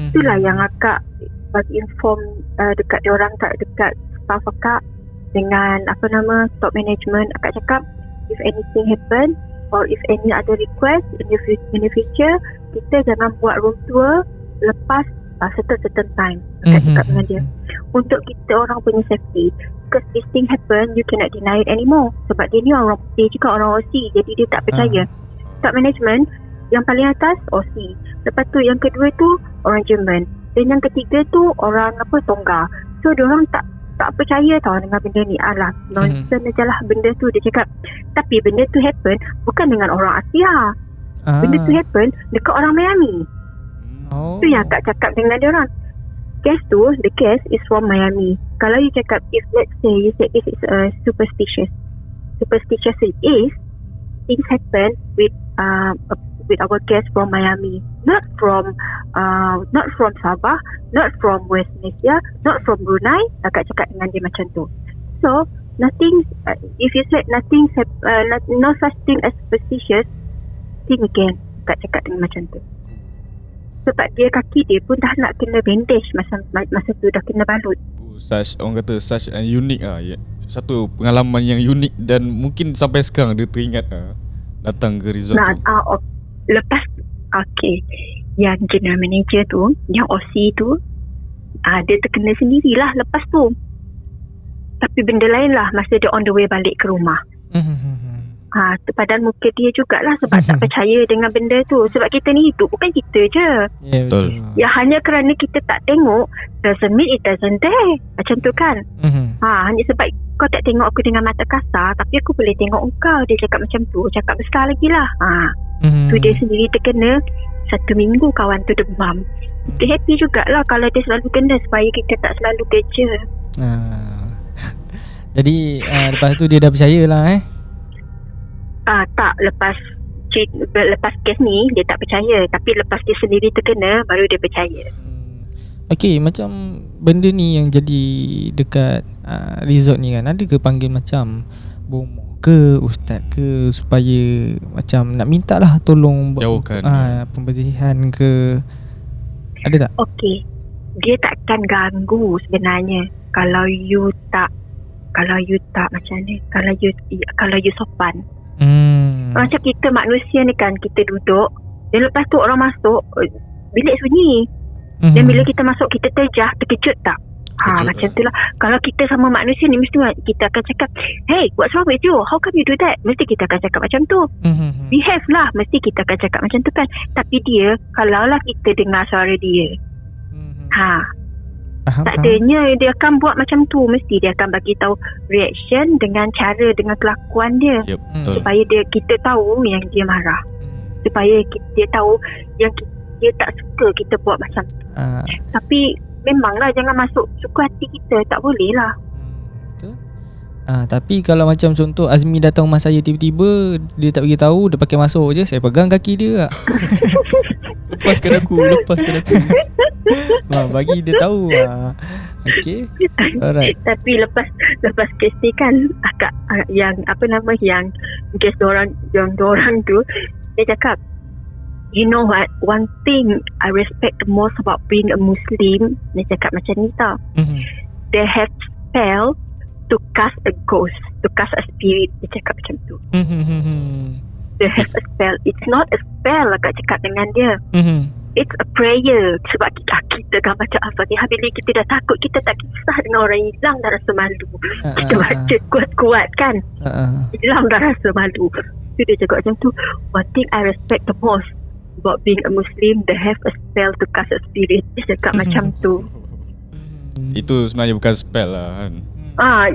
Itulah yang akak bagi inform dekat diorang, tak dekat staff akak dengan top management. Akak cakap if anything happen or if any other request in the future, kita jangan buat room tour lepas certain time. Akak cakap dengan dia untuk kita orang punya safety, because this thing happen, you cannot deny it anymore. Sebab dia ni orang putih juga, orang OC, jadi dia tak percaya. Top management yang paling atas OC, lepas tu yang kedua tu orang Jerman, dan yang ketiga tu orang Tonga. So diorang tak percaya tau dengan benda ni. Alah, nonsense je lah benda tu, dia cakap. Tapi benda tu happen bukan dengan orang Asia. Benda tu happen dekat orang Miami. Tu yang akak cakap dengan diorang. The case is from Miami. Kalau you cakap, if let's say you said this is superstitious it is, things happen with our guest from Miami, not from Sabah, not from West Malaysia, not from Brunei. Akak cakap dengan dia macam tu. So nothing, if you said nothing, no such thing as superstitious, think again. Akak cakap dengan macam tu. Sebab dia kaki dia pun dah nak kena bandage masa tu, dah kena balut. Orang kata such and unique satu pengalaman yang unik dan mungkin sampai sekarang dia teringat datang ke resort tu. Lepas yang general manager tu, yang OC tu, dia terkena sendirilah lepas tu. Tapi benda lain lah masa dia on the way balik ke rumah. Padahal muka dia jugalah sebab tak percaya dengan benda tu. Sebab kita ni hidup bukan kita je. Betul. Ya, hanya kerana kita tak tengok doesn't mean it doesn't there. Macam tu kan. Hanya sebab kau tak tengok aku dengan mata kasar, tapi aku boleh tengok engkau. Dia cakap macam tu. Cakap besar lagi lah. Tu dia sendiri terkena 1 minggu kawan tu demam. Dia happy jugalah kalau dia selalu kena, supaya kita tak selalu kerja. Jadi lepas tu dia dah percaya lah tak, lepas kes ni dia tak percaya, tapi lepas dia sendiri terkena baru dia percaya. Okey, macam benda ni yang jadi dekat resort ni kan, ada ke panggil macam bomoh ke ustaz ke, supaya macam nak minta lah tolong jauhkan pembersihan ke, ada tak? Okey, dia takkan ganggu sebenarnya kalau you tak macam ni, kalau you sopan. Macam kita manusia ni kan, kita duduk dan lepas tu orang masuk, bilik sunyi, dan bila kita masuk kita terkejut tak? Macam tu lah. Kalau kita sama manusia ni, mesti kita akan cakap, hey, what's wrong with you? How come you do that? Mesti kita akan cakap macam tu. Behave lah, mesti kita akan cakap macam tu kan. Tapi dia, kalaulah kita dengar suara dia, tak adanya dia akan buat macam tu. Mesti dia akan bagi tahu reaction dengan cara, dengan kelakuan dia. Supaya kita tahu yang dia marah, supaya dia tahu yang dia tak suka kita buat macam tu. Tapi memanglah jangan masuk suka hati kita, tak boleh lah. Betul. Tapi kalau macam contoh Azmi datang rumah saya tiba-tiba, dia tak bagi tahu, dia pakai masuk je, saya pegang kaki dia. Lepaskan aku. Bagi dia tahu. Okey. Alright. Tapi lepas kes ni kan, yang kes dorang tu, dia cakap, you know what, one thing I respect the most about being a Muslim, dia cakap macam ni tau. They have spell to cast a ghost, to cast a spirit. Dia cakap macam tu. They have a spell. It's not a spell, akak cakap dengan dia. It's a prayer. Sebab kita kan baca Al-Fatihah, bila kita dah takut, kita tak kisah dengan orang hilang, dah rasa malu. Kita baca kuat-kuat kan, hilang dah rasa malu. So dia cakap macam tu, one thing I respect the most about being a Muslim, they have a spell to cast a spirit. Dia cakap macam tu. Itu sebenarnya bukan spell lah kan.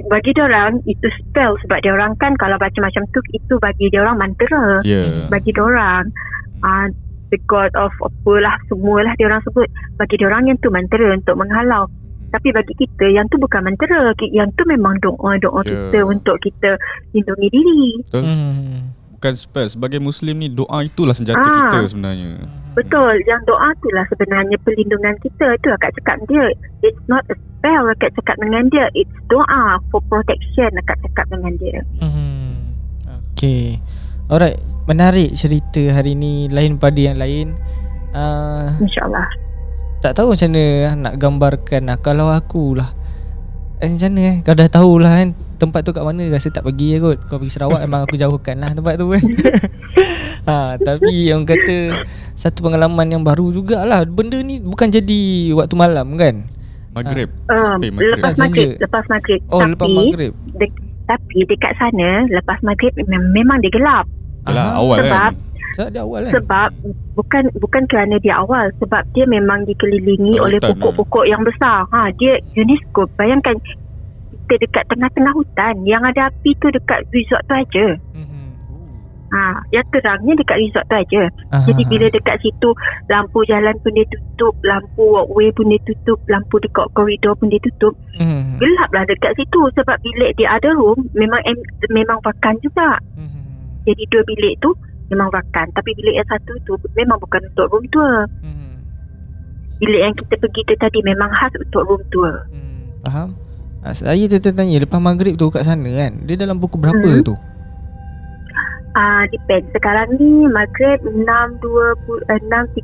Bagi diorang itu spell. Sebab diorang kan kalau baca macam tu, itu bagi diorang mantra. Bagi diorang the god of apalah, semualah diorang sebut. Bagi diorang yang tu mantra untuk menghalau. Tapi bagi kita, yang tu bukan mantra. Yang tu memang doa kita untuk kita lindungi diri. Betul. Bukan spell. Sebagai Muslim ni, doa itulah senjata kita sebenarnya. Betul, yang doa tu lah sebenarnya perlindungan kita. Tu akak cakap dengan dia, it's not a spell akak cakap dengan dia, it's doa for protection akak cakap dengan dia. Okay. Alright, menarik cerita hari ni, lain pada yang lain. InsyaAllah. Tak tahu macam mana nak gambarkan lah. Kalau akulah, macam mana kau dah tahulah kan tempat tu kat mana, rasa tak pergi kot. Kau pergi Sarawak memang aku jauhkan lah tempat tu kan. Tapi orang kata satu pengalaman yang baru jugalah. Benda ni bukan jadi waktu malam kan? Maghrib. Lepas maghrib. Oh, lepas maghrib. Tapi dekat sana lepas maghrib memang dia gelap. Alah, awal sebab, kan. Sebab dia awal kan? Sebab bukan kerana dia awal, sebab dia memang dikelilingi oleh hutan pokok-pokok yang besar. Dia UNESCO. Bayangkan kita dekat tengah-tengah hutan, yang ada api tu dekat resort tu aja. Yang terangnya dekat resort tu aja. Jadi bila dekat situ lampu jalan pun dia tutup, lampu walkway pun dia tutup, lampu dekat koridor pun dia tutup. Gelap lah dekat situ. Sebab bilik dia ada room memang vakan juga. Jadi 2 bilik tu memang vakan, tapi bilik yang satu tu memang bukan untuk room tour. Bilik yang kita pergi tu tadi memang khas untuk room tour. Faham? Saya tanya lepas maghrib tu kat sana kan, dia dalam pukul berapa tu? Depend. Sekarang ni maghrib 6.35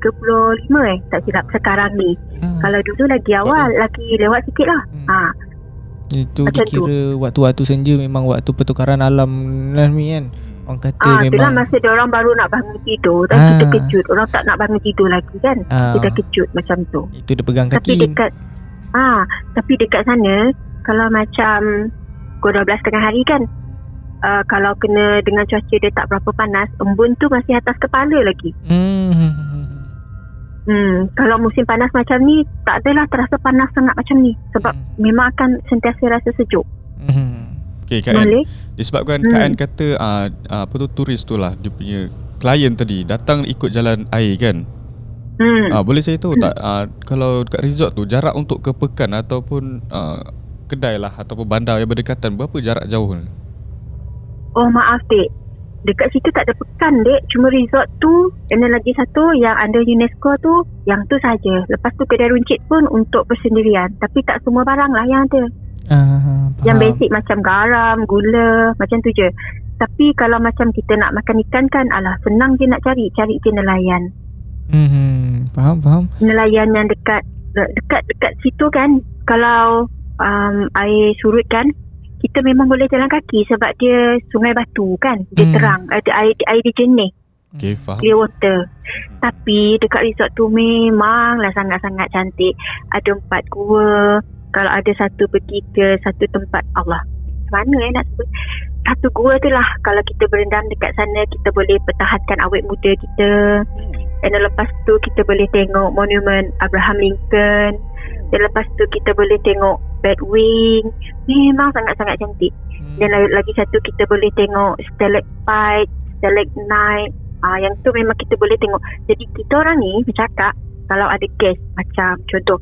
tak silap sekarang ni. Kalau dulu lagi awal, lagi lewat sikit lah. Itu macam dikira waktu-waktu senja memang waktu pertukaran alam ni kan. Orang kata memang itulah masa diorang baru nak bangun tidur. Dan kita kejut. Orang tak nak bangun tidur lagi kan. Kita kejut macam tu. Itu dia pegang kaki. Tapi dekat sana, kalau macam pukul 12 tengah hari kan, kalau kena dengan cuaca dia tak berapa panas, embun tu masih atas kepala lagi. Kalau musim panas macam ni, tak adalah terasa panas sangat macam ni. Sebab memang akan sentiasa rasa sejuk. Okay, Kak Ann, disebabkan Kak Ann kata turis tu lah, dia punya klien tadi datang ikut jalan air kan. Boleh saya tahu tak kalau kat resort tu jarak untuk ke pekan ataupun kedai lah ataupun bandar yang berdekatan, berapa jarak jauh ni? Oh maaf dek, dekat situ tak ada pekan dek. Cuma resort tu, dan lagi satu yang under UNESCO tu, yang tu saja. Lepas tu kedai runcit pun untuk bersendirian. Tapi tak semua barang lah yang ada. Yang basic macam garam, gula, macam tu je. Tapi kalau macam kita nak makan ikan kan, alah senang je nak cari je nelayan. Faham. Nelayan yang dekat situ kan. Kalau air surut kan, kita memang boleh jalan kaki sebab dia sungai batu kan. Dia terang, ada air dia jernih. Okay, faham. Clear water. Tapi dekat resort tu memanglah sangat-sangat cantik. Ada 4 gua. Kalau ada satu pergi ke satu tempat, Allah, mana nak sebut, satu gua tu lah. Kalau kita berendam dekat sana, kita boleh pertahankan awet muda kita. Dan lepas tu kita boleh tengok monumen Abraham Lincoln. Dan lepas tu kita boleh tengok Batwing. Memang sangat-sangat cantik. Dan lagi satu kita boleh tengok stalactite, stalagmite. Yang tu memang kita boleh tengok. Jadi kita orang ni bercakap, kalau ada guest macam contoh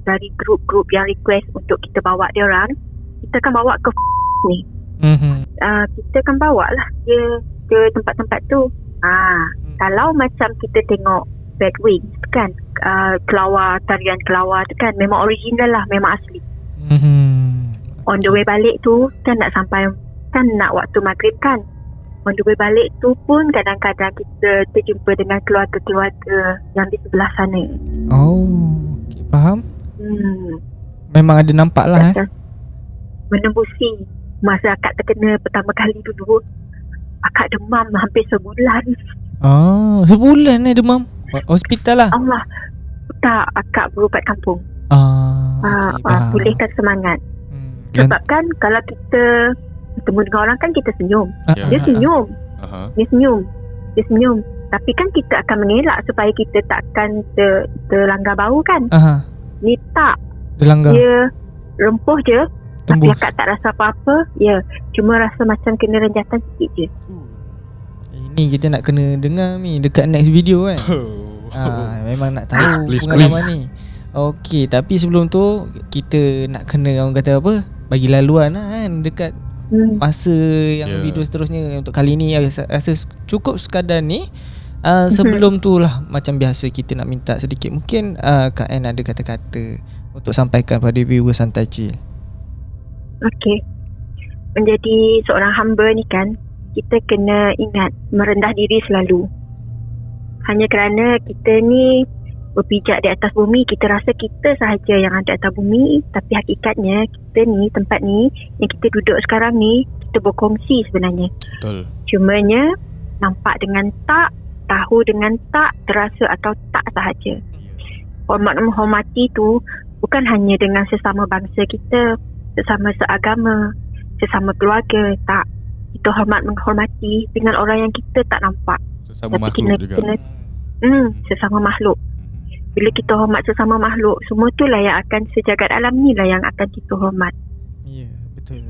dari grup-grup yang request untuk kita bawa dia orang, kita akan bawa ke ni. Kita akan bawa lah dia ke tempat-tempat tu. Kalau macam kita tengok Batwing kan, tarian kelawar tu kan, memang original lah, memang asli. On the way balik tu kan, nak sampai kan, nak waktu maghrib kan, on the way balik tu pun kadang-kadang kita terjumpa dengan keluarga-keluarga yang di sebelah sana. Okay, faham. Memang ada nampak lah menembusi. Masa akak terkena pertama kali dulu, akak demam hampir sebulan. Sebulan demam? Hospital lah? Allah, tak, akak berubat kampung. Pulihkan semangat. Sebab kan kalau kita bertemu dengan orang kan, kita senyum. Dia senyum. Dia senyum. Tapi kan kita akan mengelak supaya kita takkan terlanggar bau kan. Ni tak. Dia rempuh je. Tembus. Tapi akak tak rasa apa-apa. Ya, cuma rasa macam kena renjatan sikit je. Ini kita nak kena dengar ni dekat next video kan. Memang nak tahu pengalaman ni. Okey, tapi sebelum tu kita nak kena, orang kata apa, bagi laluan lah kan dekat masa yang video seterusnya. Untuk kali ni rasa cukup sekadar ni. Sebelum tu lah, macam biasa kita nak minta sedikit, mungkin Kak Ann ada kata-kata untuk sampaikan pada viewer Santai Chill. Okey. Menjadi seorang hamba ni kan, kita kena ingat merendah diri selalu. Hanya kerana kita ni berpijak di atas bumi, kita rasa kita sahaja yang ada atas bumi, tapi hakikatnya kita ni, tempat ni yang kita duduk sekarang ni, kita berkongsi sebenarnya. Betul. Cumanya nampak dengan tak, tahu dengan tak, terasa atau tak sahaja. Hormat menghormati tu bukan hanya dengan sesama bangsa kita, sesama seagama, sesama keluarga, tak. Kita hormat menghormati dengan orang yang kita tak nampak. Sesama makhluk juga. Sesama makhluk. Bila kita hormat sesama makhluk, semua tu lah yang akan, sejagat alam ni lah yang akan kita hormat. Ya, betul.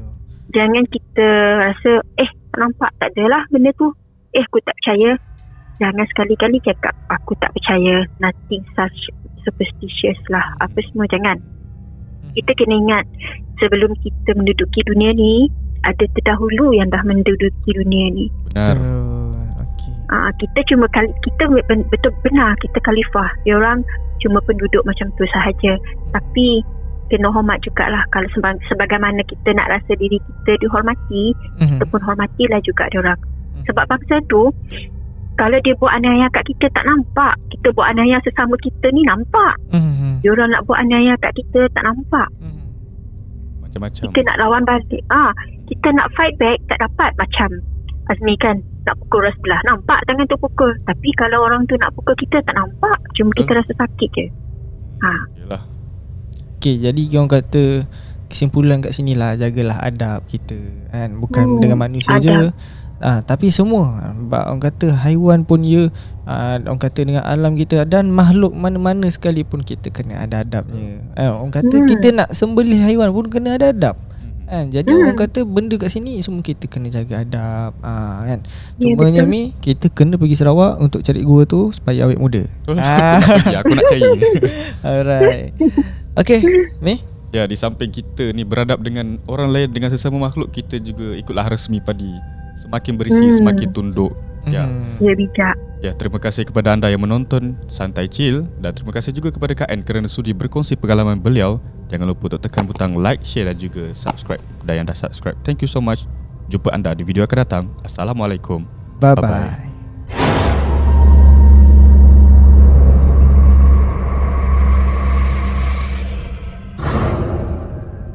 Jangan kita rasa tak nampak, tak adalah benda tu, aku tak percaya. Jangan sekali-kali cakap aku tak percaya, nothing such superstitious lah, apa semua, jangan. Kita kena ingat, sebelum kita menduduki dunia ni, ada terdahulu yang dah menduduki dunia ni. Benar. Kita cuma kita betul benar, kita khalifah. Dia orang cuma penduduk macam tu sahaja. Tapi kena hormat jugalah. Kalau sebagaimana kita nak rasa diri kita dihormati, kita pun hormatilah juga dia orang. Sebab bangsa tu, kalau dia buat aniaya kat kita tak nampak, kita buat aniaya sesama kita ni nampak. Dia orang nak buat aniaya kat kita tak nampak. Macam-macam. Kita nak lawan balik. Kita nak fight back tak dapat. Macam Azmi kan nak pukul orang sebelah, nampak tangan tu pukul. Tapi kalau orang tu nak pukul kita tak nampak, cuma kita rasa sakit je. Yalah. Okay, jadi orang kata kesimpulan kat sini lah, jagalah adab kita kan. Bukan dengan manusia je, tapi semua. Orang kata haiwan pun orang kata dengan alam kita, dan makhluk mana-mana sekalipun kita kena ada adabnya. Orang kata kita nak sembelih haiwan pun kena ada adab. Jadi orang kata benda kat sini semua kita kena jaga adab kan. Cumanya Mi, kita kena pergi Sarawak untuk cari gua tu supaya awet muda. Aku nak cari. Alright. Okay Mi. Ya, di samping kita ni beradab dengan orang lain, dengan sesama makhluk, kita juga ikutlah resmi padi. Semakin berisi semakin tunduk. Ya. Ya, bijak. Ya, terima kasih kepada anda yang menonton Santai Chill, dan terima kasih juga kepada Kak Ann kerana sudi berkongsi pengalaman beliau. Jangan lupa untuk tekan butang like, share dan juga subscribe. Dan yang dah subscribe, thank you so much. Jumpa anda di video akan datang. Assalamualaikum. Bye-bye.